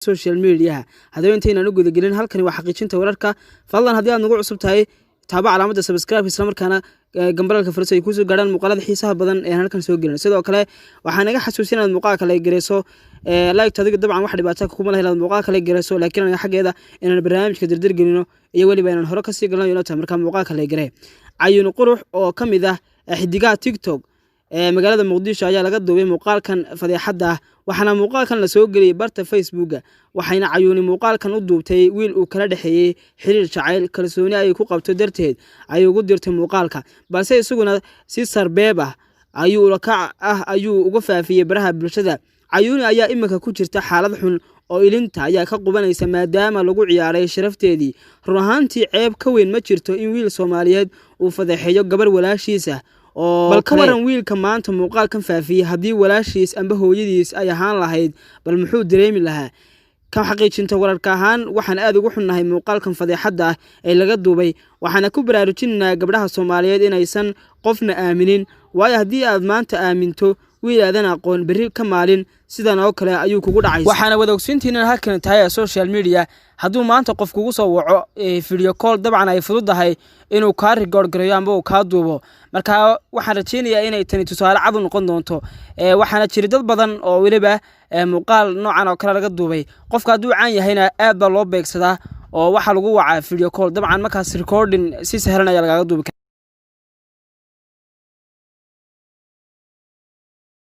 social media hadaba intayna u gudagelin halkani waa xaqiijinta wararka fadlan hadii aad nagu cusub tahay taaba calaamada subscribe isla markaana gambalka furso ay ku soo gaaraan muuqaalada xiisaha badan ee halkan soo gelin sidoo kale waxaan naga xasuusinaad muuqaalka la gareeso like tadiga dabcan wax dhibaato kuma lahayd muuqaalka la gareeso laakiin anaga xageeda inaan barnaamijka dirdir gelino iyo waliba inaan hore ka sii galno inta marka muuqaalka la garee ayuun qurux oo kamid ah xidigaha TikTok magaalada Muqdisho ayaa laga duubay muuqaalkan fadeexada waxaana muuqaalkan la soo galiyay barta Facebook waxayna ayuuni muuqaalkan u duubtay wiil uu kala dhaxeeyay xiriir jacayl kalsooni ay ku qabto darteed ay ugu dirtay muuqaalka balse isaguna si sarbeeb ah ayuu uga faafiyay baraha bulshada ayuuni ayaa imika ku jirta xaalad xun oo ilinta ayaa ka qubanaysa maadaama lagu ciyaaray sharafteedii run ahaantii ceeb ka weyn ma jirto in wiil Soomaaliyeed uu fadeexeeyo gabar walaashiisa bal ka waran wiilka maanta muuqaalkan faafiyay hadii walaashiis amba hooyadiis ay ahaan lahayd bal muxuu dareemi lahaa ka xaqiijinta wararka ahaan waxaan aad ugu xunnahay muuqaalkan fadeexada ee laga duubay waxaana ku baraarujinaa gabdhaha Soomaaliyeed inaysan qofna aaminin waayo hadii aad maanta aaminto wiil aadan aqoon bari ka maalin sidan oo kale ayuu kugu dhacay waxaana wada ogsiintiina halkan tahay social media haduu maanta qof kugu soo waco video call dabcan ay fududahay inuu ka record gareeyo amba uu ka duubo marka waxaan rajeynayaa inay tani tusaale cad u noqon doonto waxaana jira dad badan oo waliba muuqaal noocan oo kale laga duubay qofka haduu caan yahayna aad baa loo beegsadaa oo waxa lagu wacaa video call dabcan markaas recording si sahlan ayaa laga duubi